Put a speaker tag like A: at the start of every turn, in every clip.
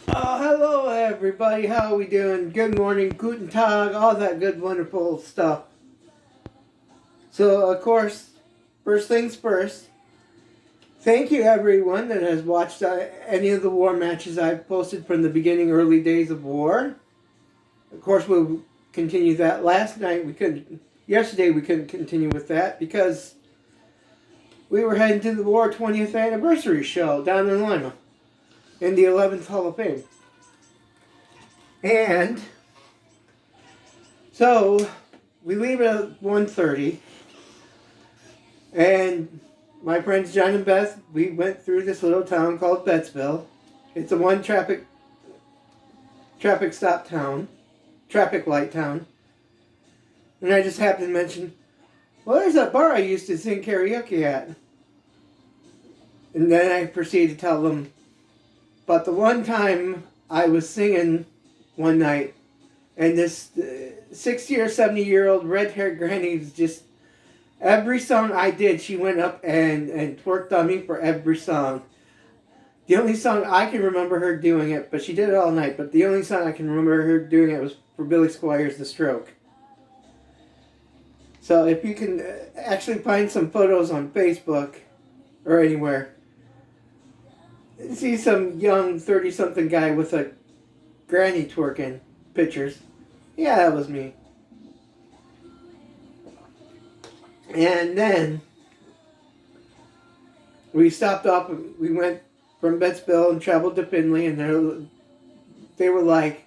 A: Hello everybody, how are we doing? Good morning, guten tag, all that good wonderful stuff. So of course, first things first, thank you everyone that has watched any of the war matches I've posted from the beginning, early days of war. Of course we'll continue that. Yesterday we couldn't continue with that because we were heading to the war 20th anniversary show down in Lima in the 11th Hall of Fame. And so we leave at 1:30, and my friends John and Beth, we went through this little town called Bettsville. It's a one traffic light town. And I just happened to mention, well, there's that bar I used to sing karaoke at. And then I proceeded to tell them about the one time I was singing one night, and this 60 or 70-year-old red-haired granny was just, every song I did, she went up and twerked on me for every song. The only song I can remember her doing it, but she did it all night, but the only song I can remember her doing it was for Billy Squires' The Stroke. So if you can actually find some photos on Facebook or anywhere, see some young 30-something guy with a granny twerking pictures. Yeah, that was me. And then we stopped off. We went from Bettsville and traveled to Findlay, and they were like,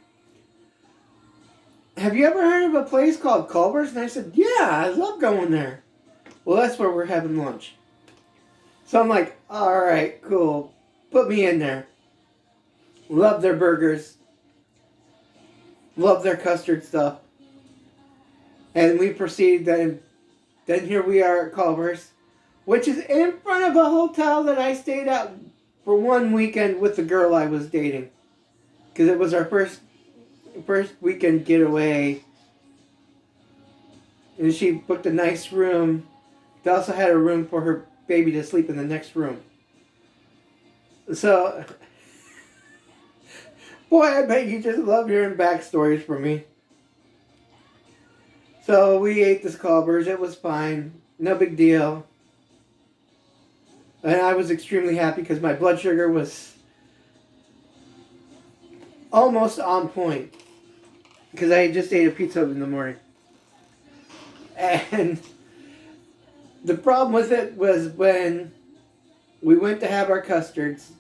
A: "Have you ever heard of a place called Culver's?" And I said, "Yeah, I love going there." Well, that's where we're having lunch. So I'm like, "All right, cool. Put me in there." Love their burgers. Love their custard stuff. And we proceed then here we are at Culver's, which is in front of a hotel that I stayed at for one weekend with the girl I was dating. Because it was our first weekend getaway. And she booked a nice room. They also had a room for her baby to sleep in the next room. So, boy, I bet you just love hearing backstories from me. So we ate this Culver's. It was fine. No big deal. And I was extremely happy because my blood sugar was almost on point. Because I had just ate a pizza in the morning. And the problem with it was when we went to have our custards,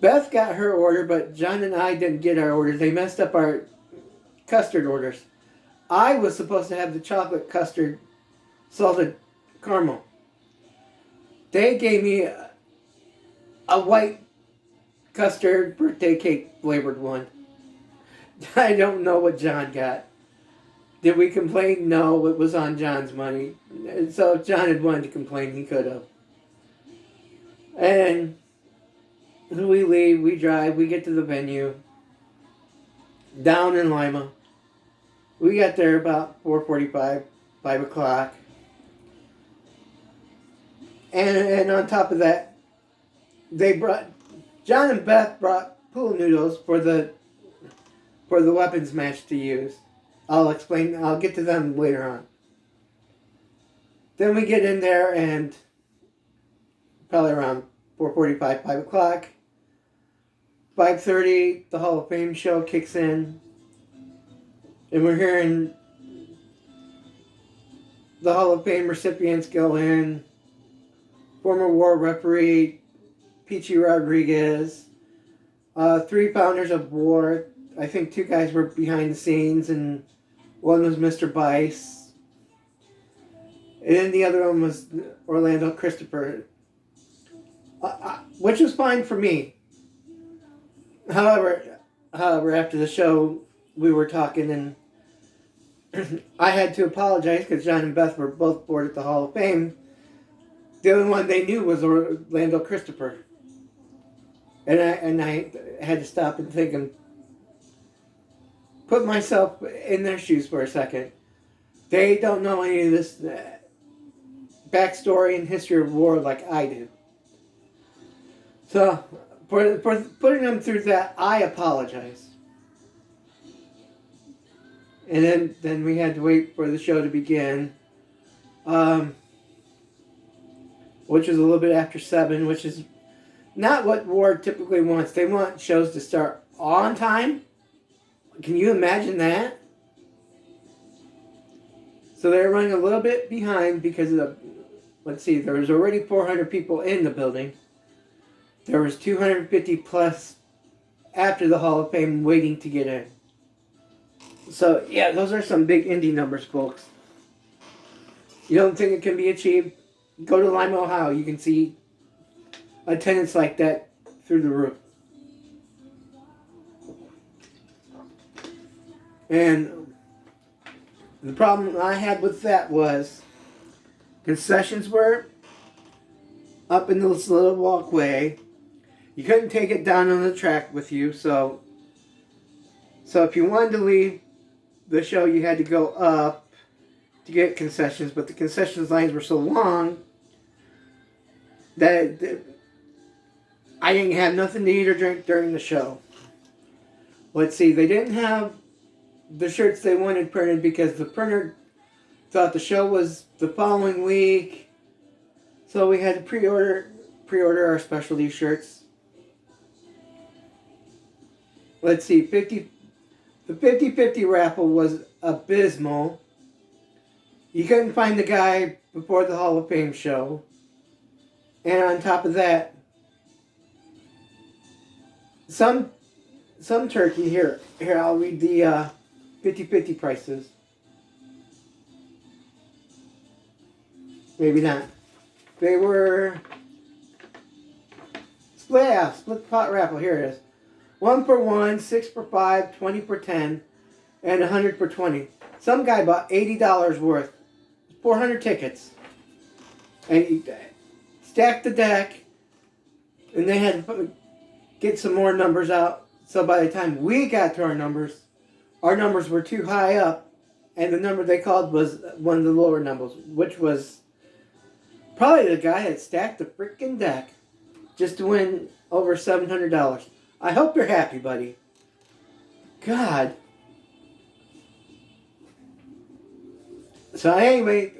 A: Beth got her order, but John and I didn't get our orders. They messed up our custard orders. I was supposed to have the chocolate custard salted caramel. They gave me a white custard birthday cake flavored one. I don't know what John got. Did we complain? No, it was on John's money. So if John had wanted to complain, he could have. And we leave, we drive, we get to the venue down in Lima. We got there about 4:45, 5 o'clock. And on top of that, John and Beth brought pool noodles for the weapons match to use. I'll get to them later on. Then we get in there and probably around 4:45, 5 o'clock. 5:30, the Hall of Fame show kicks in. And we're hearing the Hall of Fame recipients go in. Former war referee Peachy Rodriguez. 3 founders of war. I think 2 guys were behind the scenes, and one was Mr. Bice. And then the other one was Orlando Christopher. Which was fine for me. However, after the show, we were talking, and I had to apologize because John and Beth were both bored at the Hall of Fame. The only one they knew was Orlando Christopher. And I had to stop and think and put myself in their shoes for a second. They don't know any of this backstory and history of war like I do. So for putting them through that, I apologize. And then we had to wait for the show to begin, which was a little bit after 7, which is not what WAR typically wants. They want shows to start on time. Can you imagine that? So they're running a little bit behind because of the, let's see, there was already 400 people in the building. There was 250 plus after the Hall of Fame waiting to get in. So, yeah, those are some big indie numbers, folks. You don't think it can be achieved? Go to Lima, Ohio. You can see attendance like that through the roof. And the problem I had with that was concessions were up in this little walkway. You couldn't take it down on the track with you, so if you wanted to leave the show, you had to go up to get concessions, but the concessions lines were so long that I didn't have nothing to eat or drink during the show. Let's see, they didn't have the shirts they wanted printed because the printer thought the show was the following week, so we had to pre-order our specialty shirts. Let's see, the 50-50 raffle was abysmal. You couldn't find the guy before the Hall of Fame show. And on top of that, some turkey, here I'll read the 50-50 prices. Maybe not. They were split pot raffle, here it is. 1 for 1, 6 for 5, 20 for 10, and 100 for 20. Some guy bought $80 worth, 400 tickets, and he stacked the deck, and they had to get some more numbers out. So by the time we got to our numbers were too high up, and the number they called was one of the lower numbers, which was probably the guy that stacked the freaking deck just to win over $700. I hope you're happy, buddy. God. So anyway,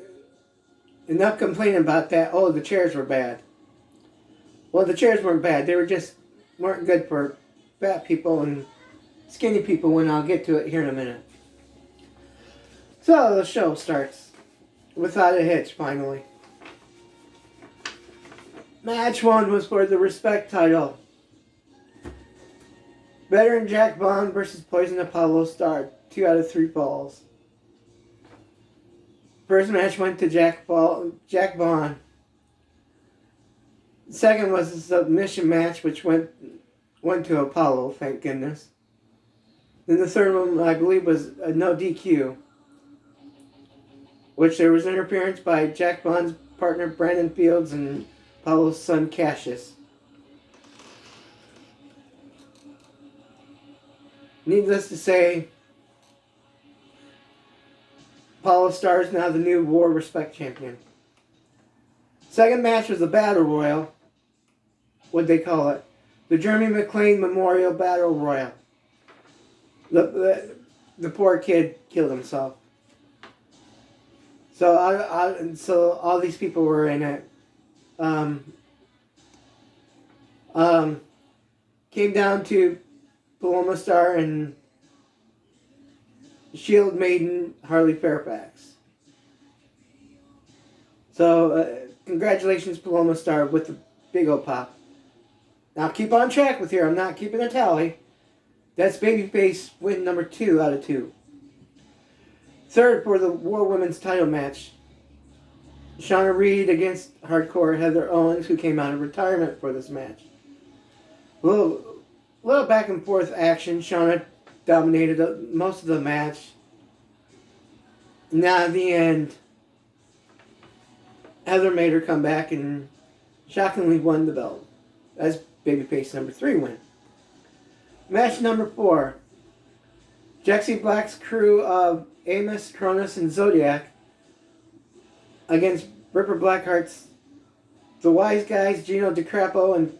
A: enough complaining about that. Oh, the chairs were bad. Well, the chairs weren't bad. They weren't good for fat people and skinny people, and I'll get to it here in a minute. So the show starts without a hitch, finally. Match 1 was for the Respect title. Veteran Jack Vaughn versus Poison Apollo Star. 2 out of 3 falls. First match went to Jack Vaughn. Second was a submission match, which went to Apollo, thank goodness. Then the third one, I believe, was a no DQ, which there was interference by Jack Vaughn's partner Brandon Fields and Apollo's son Cassius. Needless to say, Apollo Star is now the new WAR Respect champion. Second match was a Battle Royal. What'd they call it? The Jeremy McClain Memorial Battle Royal. The poor kid killed himself. So all these people were in it. Came down to Paloma Star and Shield Maiden Harley Fairfax. So congratulations, Paloma Star, with the big old pop. Now keep on track with here. I'm not keeping a tally. That's babyface win number 2 out of 2. Third for the War Women's title match. Shauna Reed against Hardcore Heather Owens, who came out of retirement for this match. A little back and forth action. Shauna dominated most of the match. Now at the end, Heather made her come back and shockingly won the belt. That's babyface number 3 win. Match number 4. Jaxie Black's crew of Amos, Cronus, and Zodiac against Ripper Blackheart's The Wise Guys, Gino DiCrapo, and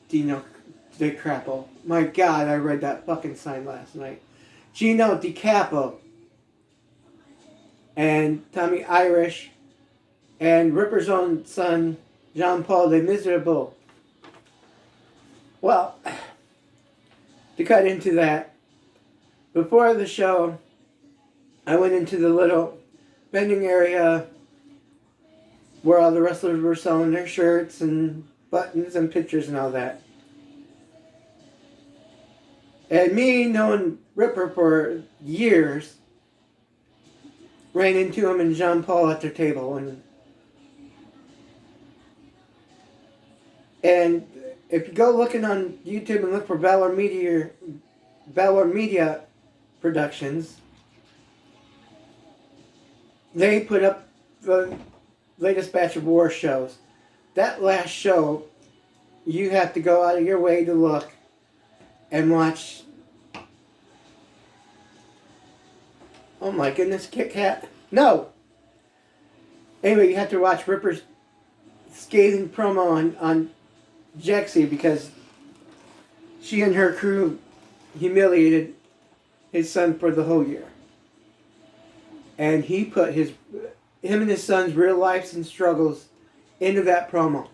A: Dino De Crapo. My God, I read that fucking sign last night. Gino Di Capo. And Tommy Irish. And Ripper's own son, Jean-Paul de Miserable. Well, to cut into that, before the show, I went into the little vending area where all the wrestlers were selling their shirts and buttons and pictures and all that. And me, knowing Ripper for years, ran into him and Jean-Paul at their table. And if you go looking on YouTube and look for Valor Media Productions, they put up the latest batch of war shows. That last show, you have to go out of your way to look and watch. Oh my goodness, Kit Kat. No! Anyway, you have to watch Ripper's scathing promo on Jexy because she and her crew humiliated his son for the whole year. And he put him and his son's real lives and struggles into that promo.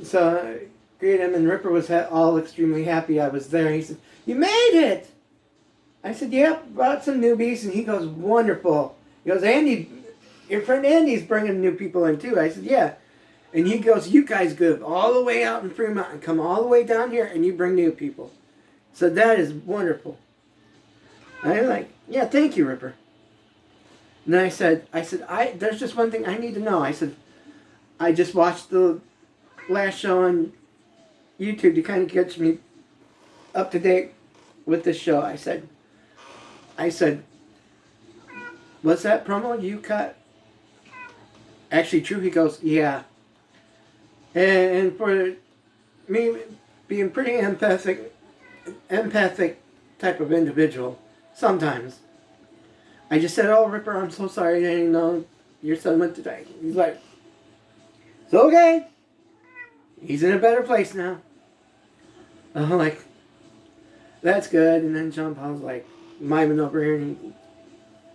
A: So I greeted him and Ripper was all extremely happy I was there. He said, "You made it!" I said, "Yep, brought some newbies." And he goes, "Wonderful." He goes, "Andy, your friend Andy's bringing new people in too." I said, "Yeah." And he goes, "You guys go all the way out in Fremont and come all the way down here and you bring new people." So that is wonderful. I'm like, "Yeah, thank you, Ripper." And then I said, there's just one thing I need to know. I said, I just watched the last show on YouTube to kind of get me up to date with this show. I said, "Was that promo you cut actually true?" He goes, "Yeah." And for me being pretty empathic type of individual, sometimes I just said, "Oh, Ripper, I'm so sorry. I didn't know your son went to die." He's like, "It's okay. He's in a better place now." I'm like, "That's good." And then John Paul's like, miming over here, and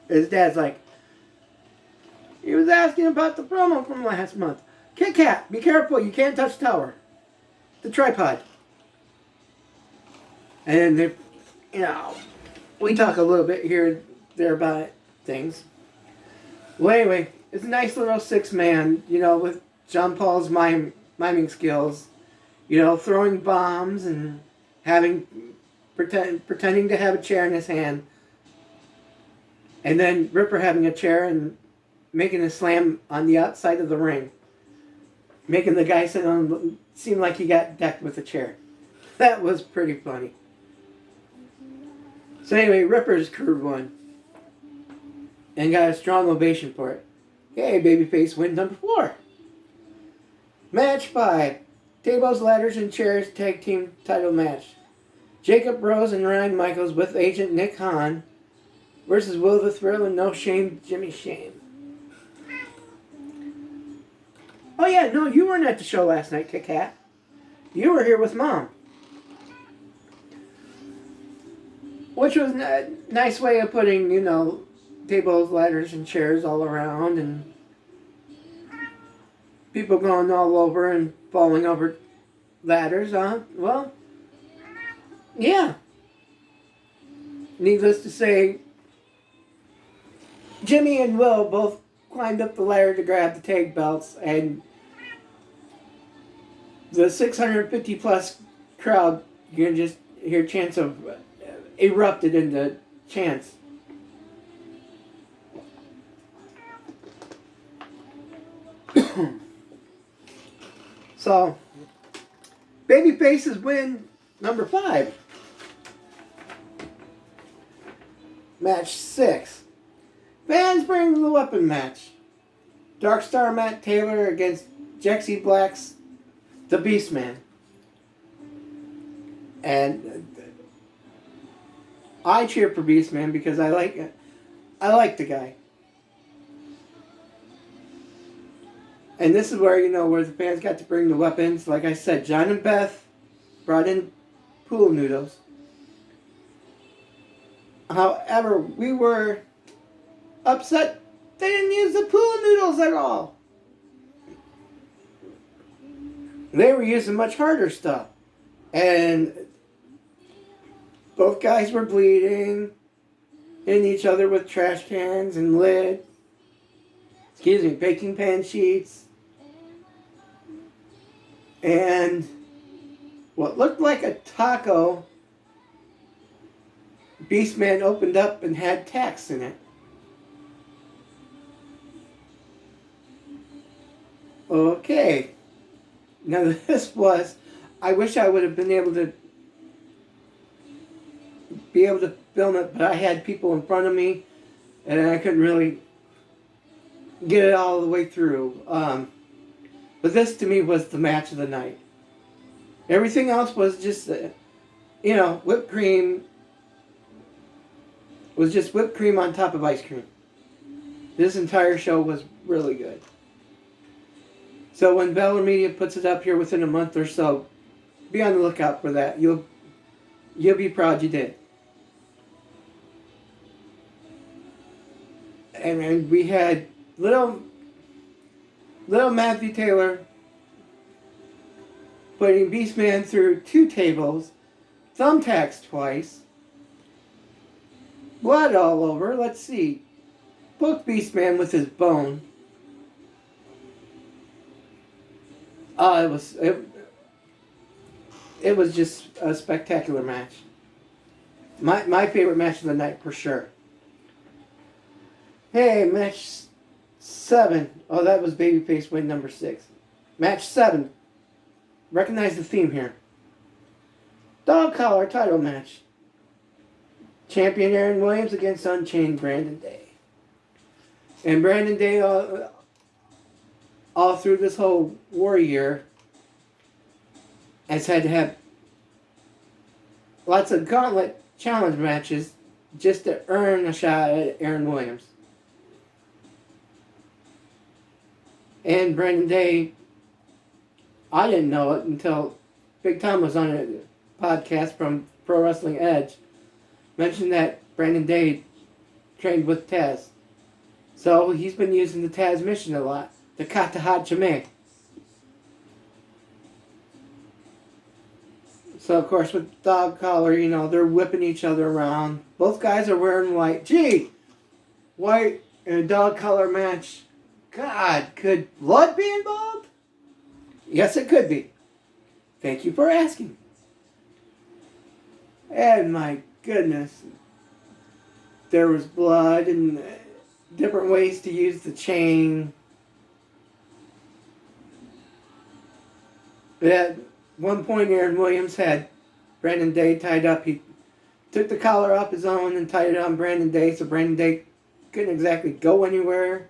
A: his dad's like, "He was asking about the promo from last month. Kit Kat, be careful. You can't touch the tower. The tripod." And they, we talk a little bit here there about things. Well, anyway, it's a nice little 6-man, with John Paul's miming skills, throwing bombs and pretending to have a chair in his hand, and then Ripper having a chair and making a slam on the outside of the ring, making the guy sit on seem like he got decked with a chair. That was pretty funny. So anyway, Ripper's crew won and got a strong ovation for it. Hey, babyface win number 4. Match 5. Tables, ladders, and chairs tag team title match. Jacob Rose and Ryan Michaels with agent Nick Hahn versus Will the Thrill and No Shame Jimmy Shame. Oh yeah, no, you weren't at the show last night, Kit Kat. You were here with Mom. Which was a nice way of putting, tables, ladders, and chairs all around, and people going all over and falling over ladders, huh? Well, yeah. Needless to say, Jimmy and Will both climbed up the ladder to grab the tag belts, and the 650 plus crowd, you can just hear chants of erupted into chants. So, babyfaces win number 5. Match 6. Fans bring the weapon match. Dark Star Matt Taylor against Jexy Black's The Beastman. And I cheer for Beastman because I like the guy. And this is where, where the fans got to bring the weapons. Like I said, John and Beth brought in pool noodles. However, we were upset they didn't use the pool noodles at all. They were using much harder stuff. And both guys were bleeding, hitting each other with trash cans and lids. Baking pan sheets. And what looked like a taco, Beastman opened up and had tacks in it. Okay. Now this was, I wish I would have been able to film it, but I had people in front of me and I couldn't really get it all the way through. But this to me was the match of the night. Everything else was just, whipped cream. Was just whipped cream on top of ice cream. This entire show was really good. So when Valor Media puts it up here within a month or so, be on the lookout for that. You'll be proud you did. And we had little Matthew Taylor putting Beastman through 2 tables, thumbtacks twice, blood all over. Let's see. Poked Beastman with his bone. It was just a spectacular match. My favorite match of the night for sure. Hey, match 7. Oh, that was babyface win number 6. Match 7. Recognize the theme here. Dog collar title match. Champion Aaron Williams against Unchained Brandon Day. And Brandon Day, all through this whole war year, has had to have lots of gauntlet challenge matches just to earn a shot at Aaron Williams. And Brandon Day, I didn't know it until Big Tom was on a podcast from Pro Wrestling Edge, mentioned that Brandon Day trained with Taz. So he's been using the Taz mission a lot, the Kata Hachime. So of course with dog collar, they're whipping each other around. Both guys are wearing white. Gee, white in a dog collar match. God, could blood be involved? Yes, it could be. Thank you for asking. And my goodness, there was blood and different ways to use the chain. At one point, Aaron Williams had Brandon Day tied up. He took the collar off his own and tied it on Brandon Day, so Brandon Day couldn't exactly go anywhere,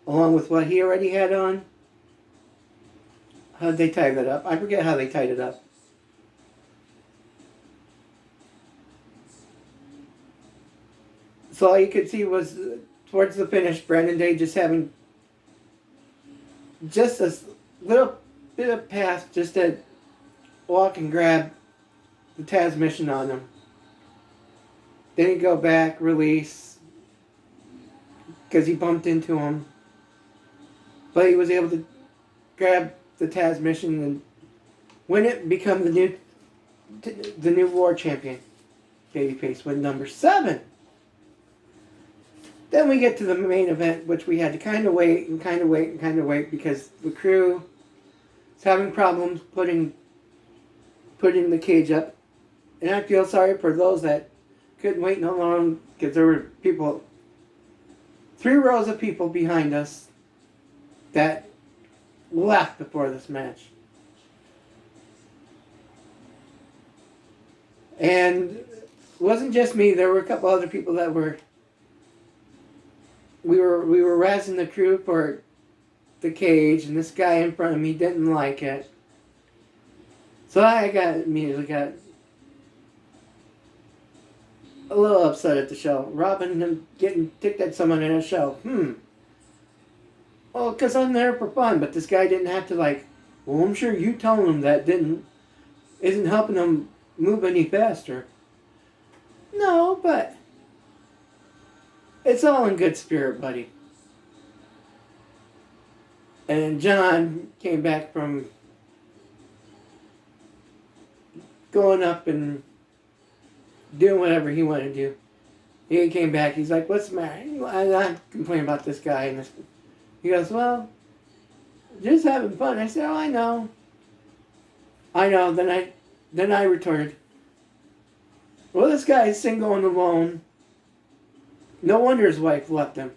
A: along with what he already had on. How did they tie that up? I forget how they tied it up. So all you could see was, towards the finish, Brandon Day just having just a little bit of path just to walk and grab the Taz mission on him. Then he'd go back, release, because he bumped into him. But he was able to grab the Taz mission and win it and become the new war champion. Babyface win number 7. Then we get to the main event, which we had to kind of wait because the crew is having problems putting the cage up. And I feel sorry for those that couldn't wait no long, because there were 3 rows of people behind us that left before this match. And it wasn't just me, there were a couple other people that we were razzing the crew for the cage, and this guy in front of me didn't like it. So I immediately got a little upset at the show. Robin getting ticked at someone in a show. Well, because I'm there for fun, but this guy didn't have to like, well, I'm sure you telling him that isn't helping him move any faster. No, but it's all in good spirit, buddy. And John came back from going up and doing whatever he wanted to do. He came back, he's like, what's the matter? I'm not complaining about this guy. And he goes, well, just having fun. I said, oh, I know. Then I retorted, well, this guy is single and alone. No wonder his wife left him.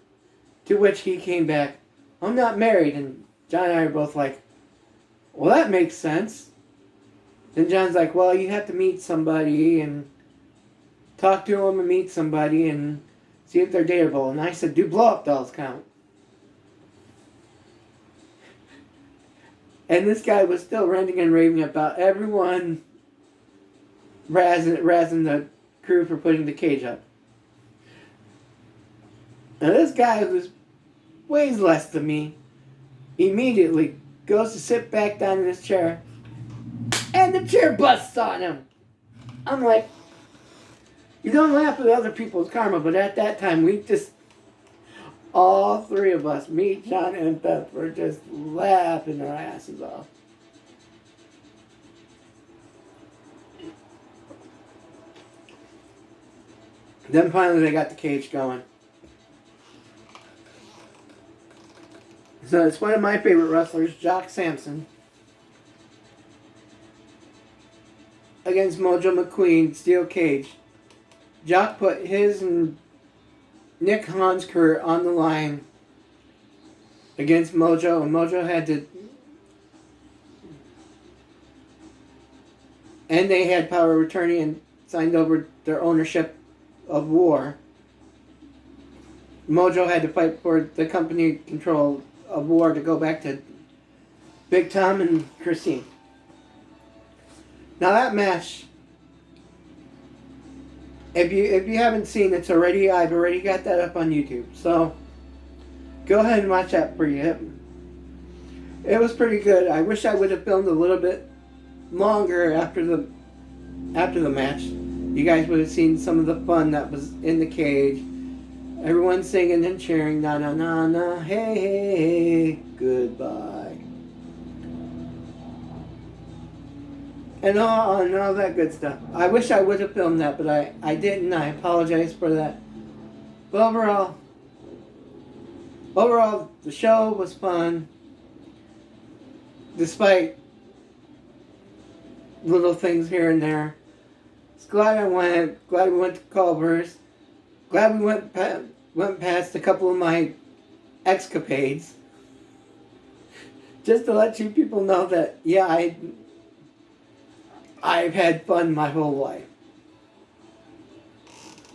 A: To which he came back, I'm not married. And John and I are both like, well, that makes sense. Then John's like, well, you have to meet somebody and talk to them and meet somebody and see if they're dateable. And I said, do blow-up dolls count? And this guy was still ranting and raving about everyone razzing the crew for putting the cage up. Now this guy, who weighs less than me, immediately goes to sit back down in his chair, and the chair busts on him. I'm like, you don't laugh at other people's karma, but at that time, all three of us, me, John, and Beth, were just laughing our asses off. Then finally they got the cage going. So it's one of my favorite wrestlers, Jock Sampson, against Mojo McQueen, steel cage. Jock put his and Nick Hahn's career on the line against Mojo, and Mojo had to... And they had power of attorney and signed over their ownership of WAR. Mojo had to fight for the company control of WAR to go back to Big Tom and Christine. Now that match, if you haven't seen it already, I've already got that up on YouTube. So go ahead and watch that for you. It was pretty good. I wish I would have filmed a little bit longer after the match. You guys would have seen some of the fun that was in the cage. Everyone singing and cheering, na na na na, hey, hey, hey, goodbye. And all that good stuff. I wish I would have filmed that, but I didn't. I apologize for that. But overall, the show was fun. Despite little things here and there. Glad I went. Glad we went to Culver's. Glad we went past a couple of my escapades. Just to let you people know that, yeah, I've had fun my whole life.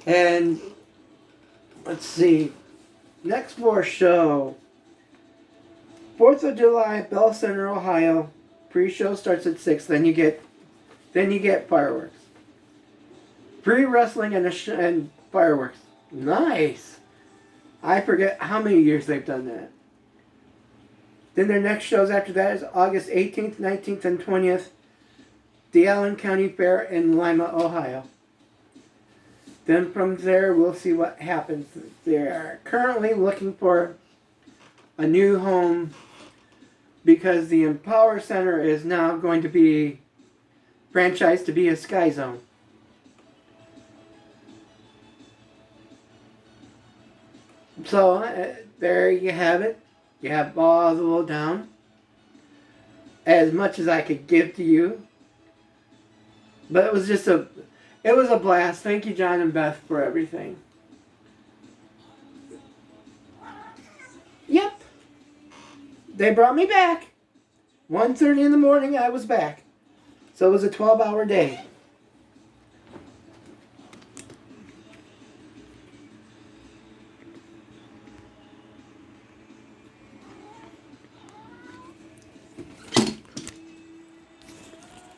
A: And let's see. Next WAR show. 4th of July, Bell Center, Ohio. Pre-show starts at 6. Then you get fireworks. Pre-wrestling and fireworks. Nice. I forget how many years they've done that. Then their next shows after that is August 18th, 19th, and 20th. The Allen County Fair in Lima, Ohio. Then from there, we'll see what happens. They're currently looking for a new home because the Empower Center is now going to be franchised to be a Sky Zone. So, there you have it. You have all the lowdown. As much as I could give to you. But it was just it was a blast. Thank you, John and Beth, for everything. Yep. They brought me back. 1:30 in the morning, I was back. So it was a 12-hour day.